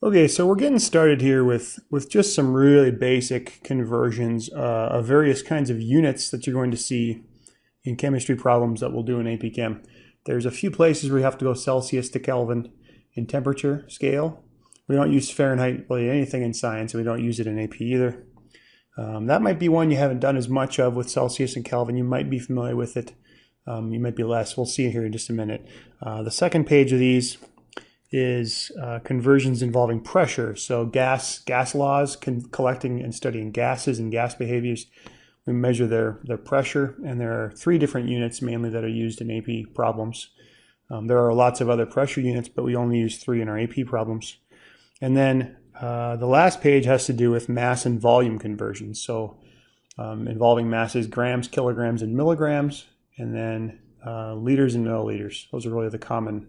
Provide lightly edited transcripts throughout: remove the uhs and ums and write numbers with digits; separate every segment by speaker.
Speaker 1: Okay, so we're getting started here with just some really basic conversions of various kinds of units that you're going to see in chemistry problems that we'll do in AP Chem. There's a few places where you have to go Celsius to Kelvin in temperature scale. We don't use Fahrenheit really anything in science, and we don't use it in AP either. That might be one you haven't done as much of with Celsius and Kelvin. You might be familiar with it. You might be less. We'll see here in just a minute. The second page of these is conversions involving pressure. So gas laws, collecting and studying gases and gas behaviors. We measure their pressure, and there are three different units mainly that are used in AP problems. There are lots of other pressure units, but we only use three in our AP problems. And then the last page has to do with mass and volume conversions. So involving masses, grams, kilograms, and milligrams, and then liters and milliliters. Those are really the common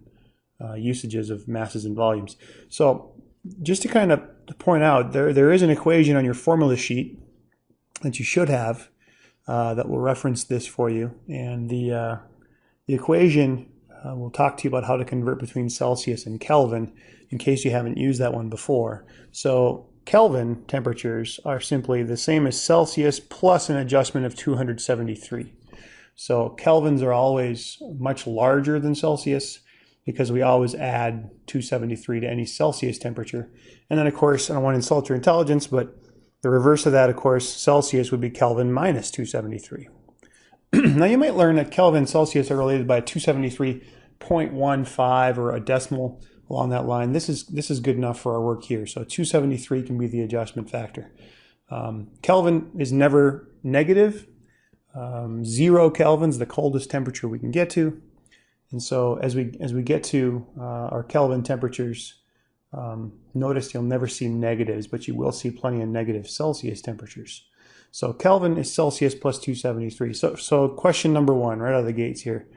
Speaker 1: usages of masses and volumes. So just to kind of point out, there is an equation on your formula sheet that you should have that will reference this for you. And the equation will talk to you about how to convert between Celsius and Kelvin in case you haven't used that one before. So Kelvin temperatures are simply the same as Celsius plus an adjustment of 273. So Kelvins are always much larger than Celsius, because we always add 273 to any Celsius temperature. And then, of course, I don't want to insult your intelligence, but the reverse of that, of course, Celsius would be Kelvin minus 273. Now, you might learn that Kelvin and Celsius are related by 273.15 or a decimal along that line. This is good enough for our work here. So 273 can be the adjustment factor. Kelvin is never negative. 0 Kelvin's the coldest temperature we can get to. And so as we get to our Kelvin temperatures, notice you'll never see negatives, but you will see plenty of negative Celsius temperatures. So Kelvin is Celsius plus 273. So question number one, right out of the gates here,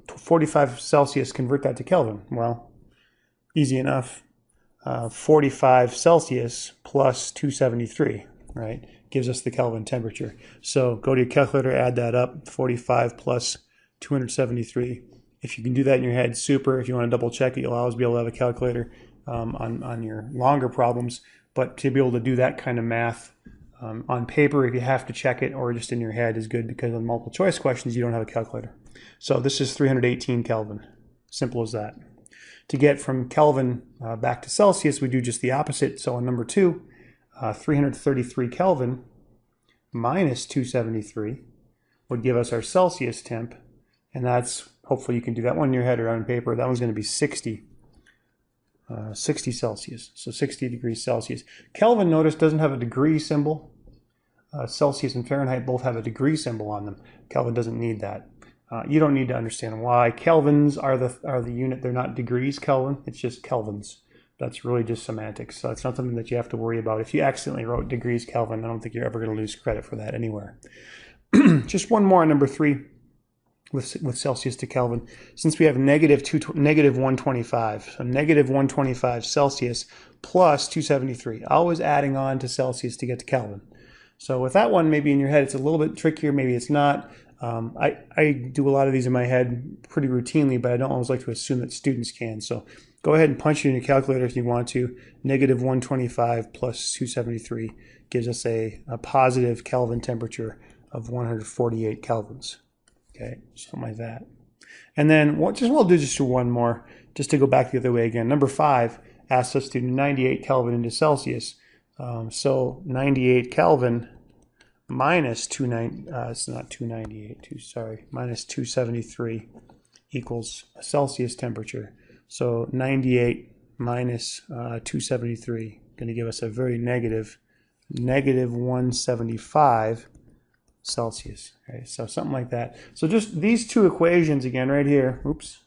Speaker 1: 45 Celsius, convert that to Kelvin. Well, easy enough. 45 Celsius plus 273, right, gives us the Kelvin temperature. So go to your calculator, add that up, 45 plus 273. If you can do that in your head, super. If you want to double check it, you'll always be able to have a calculator on your longer problems. But to be able to do that kind of math on paper, if you have to check it, or just in your head, is good, because on multiple choice questions, you don't have a calculator. So this is 318 Kelvin. Simple as that. To get from Kelvin back to Celsius, we do just the opposite. So on number two, 333 Kelvin minus 273 would give us our Celsius temp. And that's, hopefully you can do that one in your head or on paper. That one's going to be 60 Celsius. So 60 degrees Celsius. Kelvin, notice, doesn't have a degree symbol. Celsius and Fahrenheit both have a degree symbol on them. Kelvin doesn't need that. You don't need to understand why. Kelvins are the unit. They're not degrees Kelvin. It's just kelvins. That's really just semantics. So it's not something that you have to worry about. If you accidentally wrote degrees Kelvin, I don't think you're ever going to lose credit for that anywhere. Just one more on number three. With Celsius to Kelvin, since we have negative 125, so negative 125 Celsius plus 273, always adding on to Celsius to get to Kelvin. So with that one, maybe in your head it's a little bit trickier, maybe it's not. I do a lot of these in my head pretty routinely, but I don't always like to assume that students can. So go ahead and punch it in your calculator if you want to. Negative 125 plus 273 gives us a positive Kelvin temperature of 148 kelvins. Okay, something like that. And then we'll do just one more, just to go back the other way again. Number 5 asks us to do 98 Kelvin into Celsius. So 98 Kelvin minus it's not 298, minus 273 equals a Celsius temperature. So 98 minus 273 going to give us a very negative 175 Celsius. Okay, so something like that. So just these two equations again right here. Oops.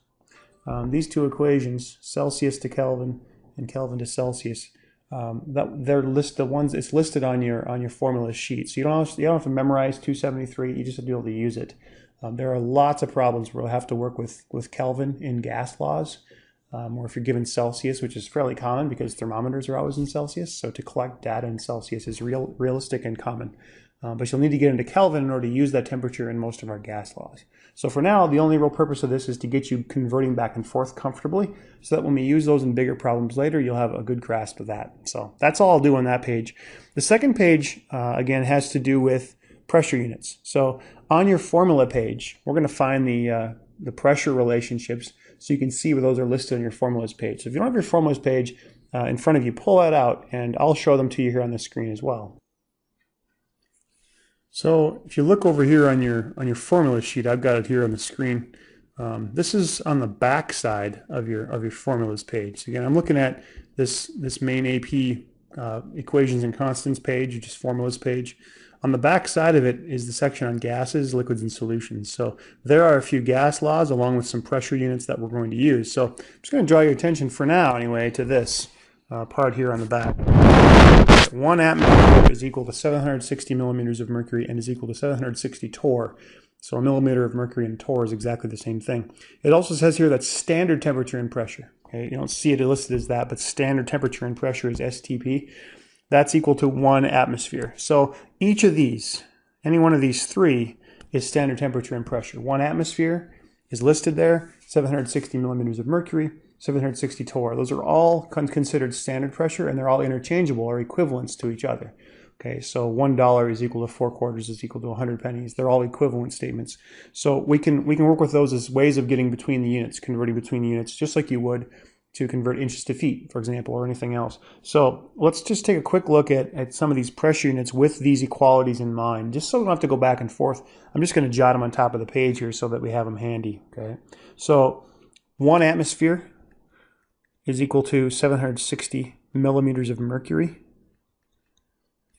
Speaker 1: These two equations, Celsius to Kelvin and Kelvin to Celsius, it's listed on your formula sheet. So you don't have to memorize 273. You just have to be able to use it. There are lots of problems where we'll have to work with Kelvin in gas laws, or if you're given Celsius, which is fairly common because thermometers are always in Celsius. So to collect data in Celsius is realistic and common. but you'll need to get into Kelvin in order to use that temperature in most of our gas laws. So for now, the only real purpose of this is to get you converting back and forth comfortably so that when we use those in bigger problems later, you'll have a good grasp of that. So that's all I'll do on that page. The second page, again, has to do with pressure units. So on your formula page, we're going to find the pressure relationships so you can see where those are listed on your formulas page. So if you don't have your formulas page in front of you, pull that out and I'll show them to you here on the screen as well. So if you look over here on your formula sheet, I've got it here on the screen. This is on the back side of your formulas page. So again, I'm looking at this main AP equations and constants page, just formulas page. On the back side of it is the section on gases, liquids, and solutions. So there are a few gas laws along with some pressure units that we're going to use. So I'm just going to draw your attention for now anyway to this part here on the back. 1 atmosphere is equal to 760 millimeters of mercury and is equal to 760 torr. So a millimeter of mercury and torr is exactly the same thing. It also says here that standard temperature and pressure. Okay, you don't see it listed as that, but standard temperature and pressure is STP. That's equal to 1 atmosphere. So each of these, any one of these three, is standard temperature and pressure. 1 atmosphere is listed there, 760 millimeters of mercury, 760 torr. Those are all considered standard pressure, and they're all interchangeable or equivalents to each other. Okay, so $1 is equal to 4 quarters is equal to 100 pennies. They're all equivalent statements. So we can work with those as ways of getting between the units, converting between the units, just like you would to convert inches to feet, for example, or anything else. So let's just take a quick look at some of these pressure units with these equalities in mind, just so we don't have to go back and forth. I'm just going to jot them on top of the page here so that we have them handy. Okay, so 1 atmosphere is equal to 760 millimeters of mercury,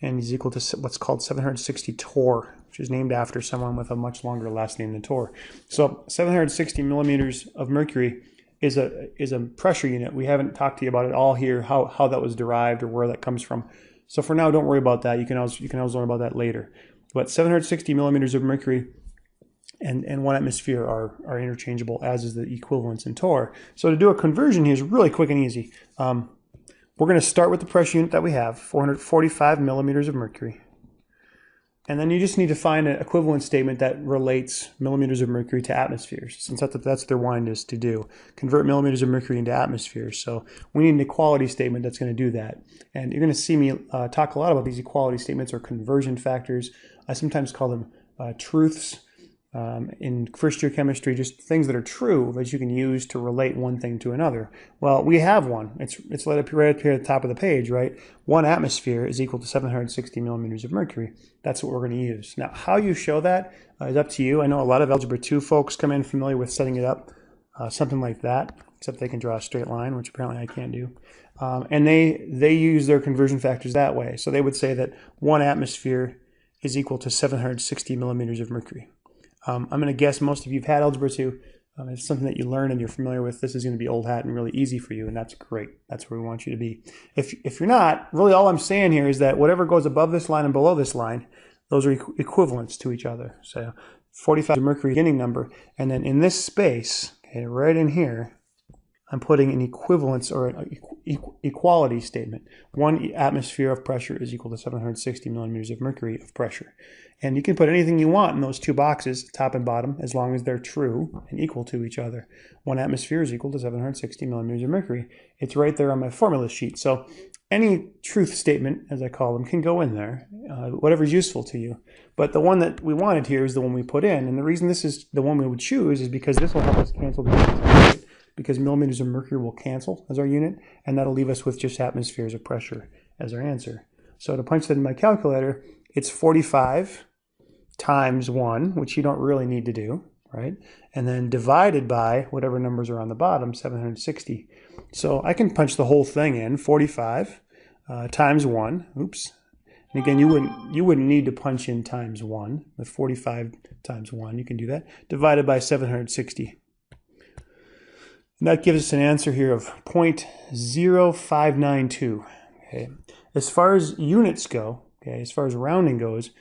Speaker 1: and is equal to what's called 760 torr, which is named after someone with a much longer last name than Torr. So 760 millimeters of mercury is a pressure unit. We haven't talked to you about it all here, how that was derived or where that comes from. So for now, don't worry about that. You can always learn about that later. But 760 millimeters of mercury and 1 atmosphere are interchangeable, as is the equivalence in torr. So to do a conversion here is really quick and easy. We're going to start with the pressure unit that we have, 445 millimeters of mercury. And then you just need to find an equivalent statement that relates millimeters of mercury to atmospheres, since that's what they're wanting us to do, convert millimeters of mercury into atmospheres. So we need an equality statement that's going to do that. And you're going to see me talk a lot about these equality statements or conversion factors. I sometimes call them truths. In first year chemistry, just things that are true that you can use to relate one thing to another. Well, we have one. It's right up here at the top of the page, right? 1 atmosphere is equal to 760 millimeters of mercury. That's what we're going to use. Now, how you show that is up to you. I know a lot of Algebra 2 folks come in familiar with setting it up something like that, except they can draw a straight line, which apparently I can't do. And they use their conversion factors that way. So they would say that 1 atmosphere is equal to 760 millimeters of mercury. I'm going to guess most of you have had Algebra 2. It's something that you learn and you're familiar with. This is going to be old hat and really easy for you, and that's great. That's where we want you to be. If you're not, really all I'm saying here is that whatever goes above this line and below this line, those are equivalents to each other. So 45 is the mercury beginning number, and then in this space, okay, right in here, I'm putting an equivalence or an equality statement. 1 atmosphere of pressure is equal to 760 millimeters of mercury of pressure. And you can put anything you want in those two boxes, top and bottom, as long as they're true and equal to each other. 1 atmosphere is equal to 760 millimeters of mercury. It's right there on my formula sheet. So any truth statement, as I call them, can go in there, whatever's useful to you. But the one that we wanted here is the one we put in. And the reason this is the one we would choose is because this will help us cancel the units, because millimeters of mercury will cancel as our unit, and that'll leave us with just atmospheres of pressure as our answer. So to punch that in my calculator, it's 45 times 1, which you don't really need to do, right? And then divided by whatever numbers are on the bottom, 760. So I can punch the whole thing in, 45 times 1. Oops. And again, you wouldn't need to punch in times 1. With 45 times 1, you can do that. Divided by 760. And that gives us an answer here of 0.0592. Okay. As far as units go, okay, as far as rounding goes,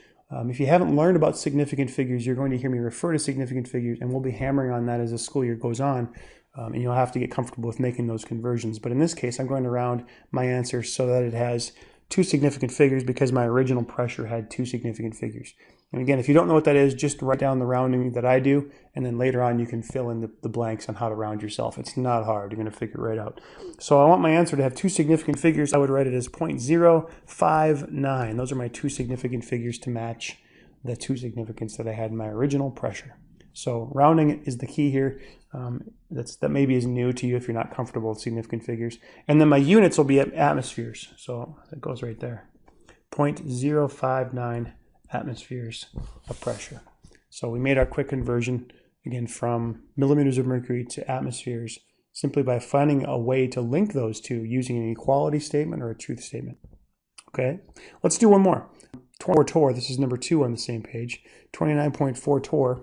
Speaker 1: if you haven't learned about significant figures, you're going to hear me refer to significant figures, and we'll be hammering on that as the school year goes on, and you'll have to get comfortable with making those conversions. But in this case, I'm going to round my answer so that it has two significant figures because my original pressure had two significant figures. And again, if you don't know what that is, just write down the rounding that I do, and then later on you can fill in the blanks on how to round yourself. It's not hard. You're going to figure it right out. So I want my answer to have two significant figures. I would write it as 0.059. Those are my two significant figures to match the two significance that I had in my original pressure. So rounding is the key here. That maybe is new to you if you're not comfortable with significant figures. And then my units will be at atmospheres. So it goes right there. 0.059 atmospheres of pressure. So we made our quick conversion, again, from millimeters of mercury to atmospheres simply by finding a way to link those two using an equality statement or a truth statement. Okay, let's do one more. 24 torr, this is number 2 on the same page. 29.4 torr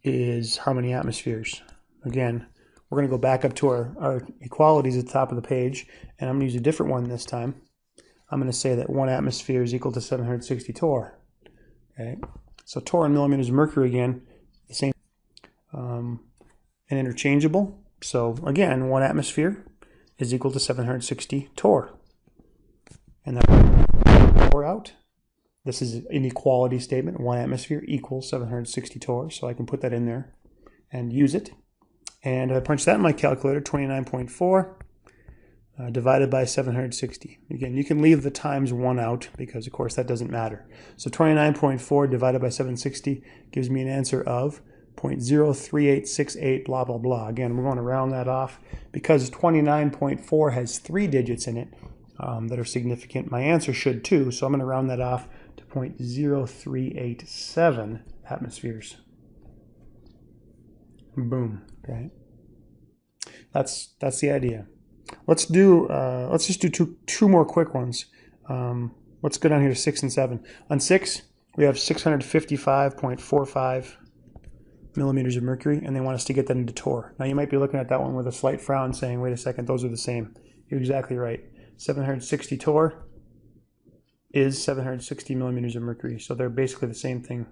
Speaker 1: is how many atmospheres? Again, we're going to go back up to our equalities at the top of the page, and I'm going to use a different one this time. I'm going to say that 1 atmosphere is equal to 760 torr. Okay, so torr in millimeters of mercury, again, the same, and interchangeable. So again, 1 atmosphere is equal to 760 torr. And that torr out. This is an equality statement. 1 atmosphere equals 760 torr. So I can put that in there and use it. And I punch that in my calculator, 29.4 divided by 760. Again, you can leave the times 1 out because, of course, that doesn't matter. So 29.4 divided by 760 gives me an answer of 0.03868, blah, blah, blah. Again, we're going to round that off because 29.4 has 3 digits in it that are significant. My answer should too, so I'm going to round that off to 0.0387 atmospheres. Boom. Okay, that's the idea. Let's just do two more quick ones. Let's go down here to 6 and 7. On 6, we have 655.45 millimeters of mercury, and they want us to get that into torr. Now you might be looking at that one with a slight frown, saying, "Wait a second, those are the same." You're exactly right. 760 torr is 760 millimeters of mercury, so they're basically the same thing.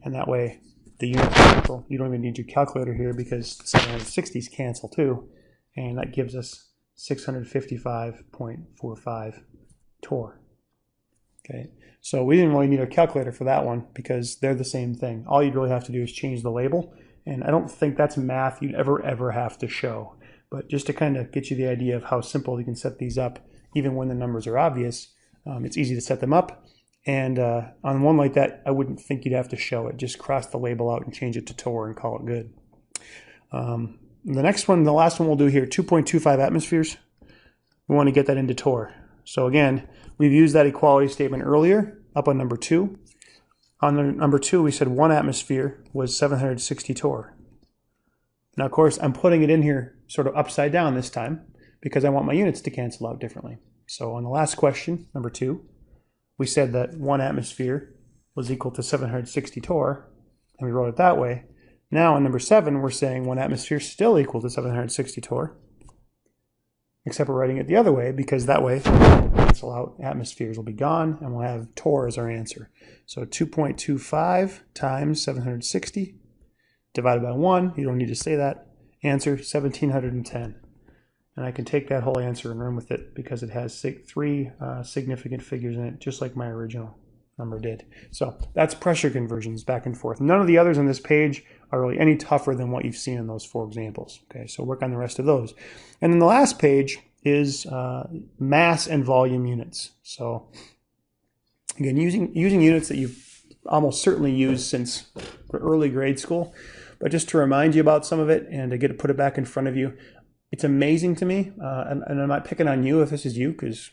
Speaker 1: And that way, the units cancel. You don't even need your calculator here because the 760s cancel too, and that gives us 655.45 torr. Okay, so we didn't really need a calculator for that one because they're the same thing. All you'd really have to do is change the label, and I don't think that's math you'd ever have to show. But just to kind of get you the idea of how simple you can set these up, even when the numbers are obvious, it's easy to set them up. And on one like that, I wouldn't think you'd have to show it. Just cross the label out and change it to torr and call it good. The next one, the last one we'll do here, 2.25 atmospheres. We want to get that into torr. So again, we've used that equality statement earlier up on number 2. On number 2, we said 1 atmosphere was 760 torr. Now, of course, I'm putting it in here sort of upside down this time because I want my units to cancel out differently. So on the last question, number 2, we said that 1 atmosphere was equal to 760 torr, and we wrote it that way. Now on number 7, we're saying 1 atmosphere is still equal to 760 torr, except we're writing it the other way because that way, cancel out, atmospheres will be gone, and we'll have torr as our answer. So 2.25 times 760 divided by 1, you don't need to say that, answer 1710. And I can take that whole answer and run with it because it has 3 significant figures in it, just like my original number did. So that's pressure conversions back and forth. None of the others on this page are really any tougher than what you've seen in those 4 examples. Okay, so work on the rest of those. And then the last page is mass and volume units. So again, using units that you've almost certainly used since early grade school, but just to remind you about some of it and to put it back in front of you. It's amazing to me, and I'm not picking on you if this is you, because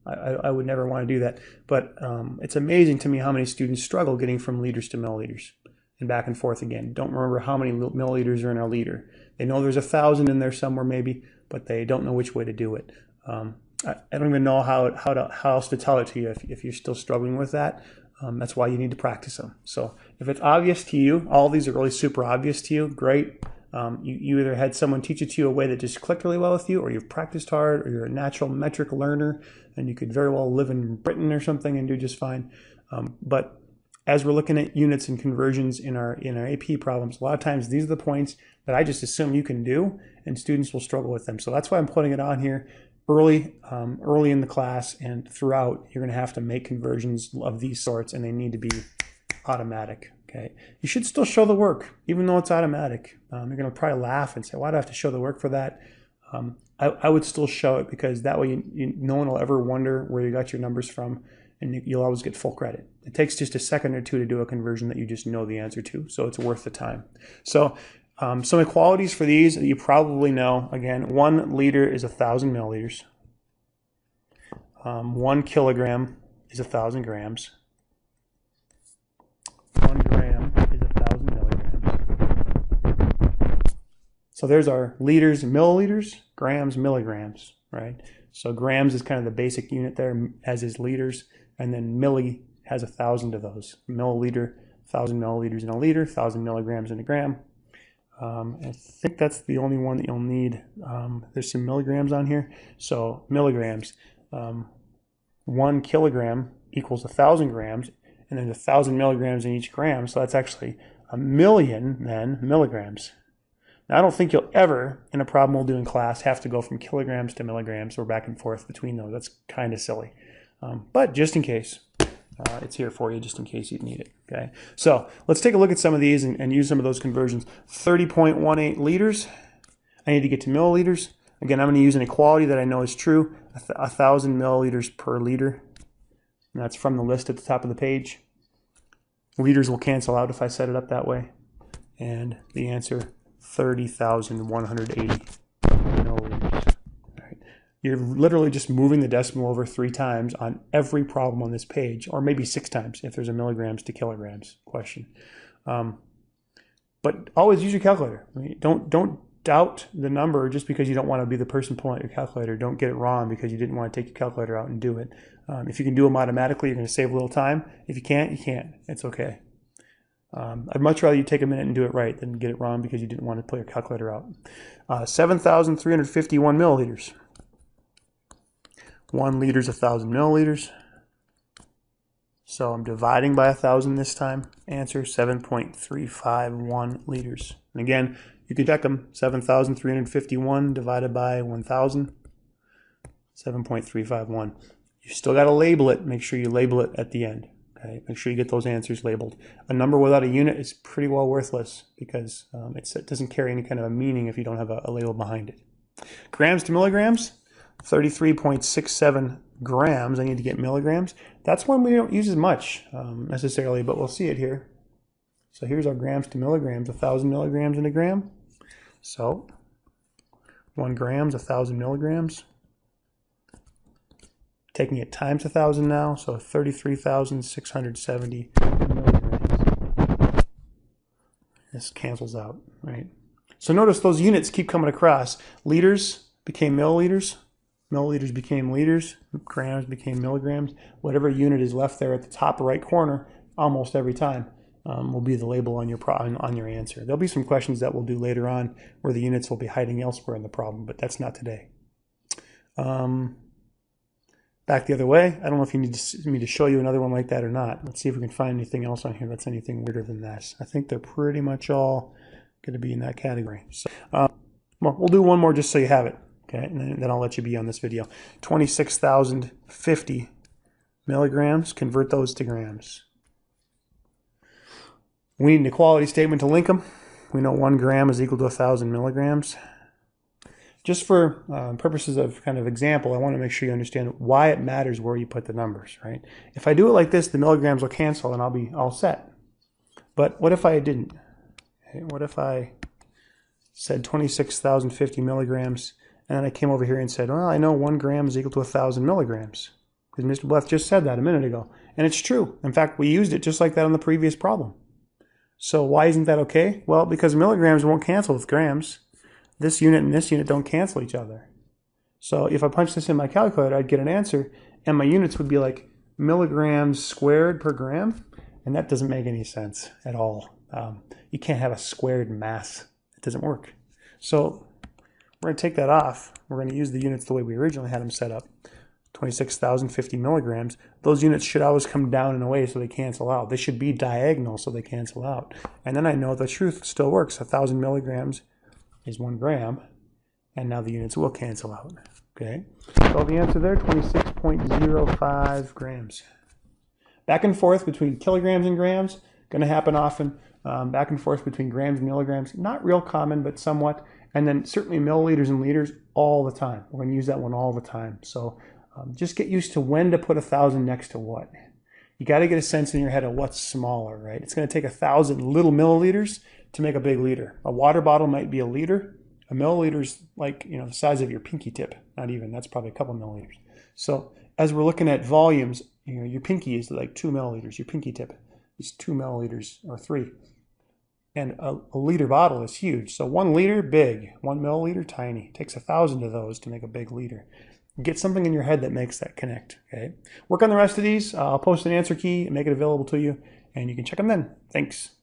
Speaker 1: I would never want to do that, but it's amazing to me how many students struggle getting from liters to milliliters and back and forth again. Don't remember how many milliliters are in a liter. They know there's 1,000 in there somewhere maybe, but they don't know which way to do it. I don't even know how else to tell it to you if you're still struggling with that. That's why you need to practice them. So if it's obvious to you, all these are really super obvious to you, great. You either had someone teach it to you a way that just clicked really well with you, or you've practiced hard, or you're a natural metric learner, and you could very well live in Britain or something and do just fine. But as we're looking at units and conversions in our AP problems, a lot of times these are the points that I just assume you can do, and students will struggle with them. So that's why I'm putting it on here, early in the class and throughout, you're going to have to make conversions of these sorts, and they need to be automatic. Okay, you should still show the work, even though it's automatic. You're going to probably laugh and say, "Why do I have to show the work for that?" I would still show it, because that way no one will ever wonder where you got your numbers from, and you'll always get full credit. It takes just a second or two to do a conversion that you just know the answer to, so it's worth the time. So some equalities for these that you probably know. Again, 1 liter is 1,000 milliliters. 1 kilogram is 1,000 grams. 1 gram is 1,000 milligrams. So there's our liters, milliliters, grams, milligrams, right? So grams is kind of the basic unit there, as is liters, and then milli has 1,000 of those. Milliliter, 1,000 milliliters in a liter, 1,000 milligrams in a gram. I think that's the only one that you'll need. There's some milligrams on here. So milligrams, 1 kilogram equals 1,000 grams, and then 1,000 milligrams in each gram. So that's actually 1,000,000 then milligrams. Now, I don't think you'll ever, in a problem we'll do in class, have to go from kilograms to milligrams or back and forth between those. That's kind of silly. But just in case, it's here for you, just in case you need it. Okay. So let's take a look at some of these and use some of those conversions. 30.18 liters. I need to get to milliliters. Again, I'm going to use an equality that I know is true. 1,000 milliliters per liter. And that's from the list at the top of the page. Liters will cancel out if I set it up that way. And the answer, 30,180 milliliters. All right. You're literally just moving the decimal over 3 times on every problem on this page, or maybe 6 times if there's a milligrams to kilograms question. But always use your calculator. I mean, don't doubt the number just because you don't want to be the person pulling out your calculator. Don't get it wrong because you didn't want to take your calculator out and do it. If you can do them automatically, you're going to save a little time. If you can't, you can't. It's okay. I'd much rather you take a minute and do it right than get it wrong because you didn't want to pull your calculator out. 7,351 milliliters. 1 liter is 1,000 milliliters. So I'm dividing by 1,000 this time. Answer, 7.351 liters. And again, you can check them. 7,351 divided by 1,000, 7.351. You still got to label it. Make sure you label it at the end. Okay? Make sure you get those answers labeled. A number without a unit is pretty well worthless because it doesn't carry any kind of a meaning if you don't have a label behind it. Grams to milligrams, 33.67 grams. I need to get milligrams. That's one we don't use as much necessarily, but we'll see it here. So here's our grams to milligrams, 1,000 milligrams in a gram. So 1 gram is 1,000 milligrams. Taking it times 1,000 now, so 33,670 milligrams. This cancels out, right? So notice those units keep coming across. Liters became milliliters. Milliliters became liters. Grams became milligrams. Whatever unit is left there at the top right corner, almost every time, will be the label on your answer. There'll be some questions that we'll do later on where the units will be hiding elsewhere in the problem, but that's not today. Back the other way. I don't know if you need me to show you another one like that or not. Let's see if we can find anything else on here that's anything weirder than this. I think they're pretty much all going to be in that category. So, well, we'll do one more just so you have it. Okay, and then I'll let you be on this video. 26,050 milligrams. Convert those to grams. We need an equality statement to link them. We know 1 gram is equal to 1,000 milligrams. Just for purposes of kind of example, I want to make sure you understand why it matters where you put the numbers, right? If I do it like this, the milligrams will cancel and I'll be all set. But what if I didn't? Okay, what if I said 26,050 milligrams and then I came over here and said, well, I know 1 gram is equal to 1,000 milligrams. Because Mr. Bleth just said that a minute ago. And it's true. In fact, we used it just like that on the previous problem. So why isn't that okay? Well, because milligrams won't cancel with grams. This unit and this unit don't cancel each other. So if I punch this in my calculator, I'd get an answer, and my units would be like milligrams squared per gram, and that doesn't make any sense at all. You can't have a squared mass. It doesn't work. So we're going to take that off. We're going to use the units the way we originally had them set up. 26,050 milligrams. Those units should always come down and away so they cancel out. They should be diagonal so they cancel out. And then I know the truth still works. 1,000 milligrams is 1 gram, and now the units will cancel out. Okay. So the answer there, 26.05 grams. Back and forth between kilograms and grams, going to happen often. Back and forth between grams and milligrams, not real common, but somewhat. And then certainly milliliters and liters all the time. We're going to use that one all the time. So just get used to when to put 1,000 next to what. You got to get a sense in your head of what's smaller, right? It's going to take 1,000 little milliliters to make a big liter. A water bottle might be a liter. A milliliter's like, the size of your pinky tip. Not even, that's probably a couple milliliters. So as we're looking at volumes, your pinky is like 2 milliliters. Your pinky tip is 2 milliliters or 3. And a liter bottle is huge. So 1 liter, big. 1 milliliter, tiny. It takes 1,000 of those to make a big liter. Get something in your head that makes that connect, okay? Work on the rest of these. I'll post an answer key and make it available to you, and you can check them then. Thanks.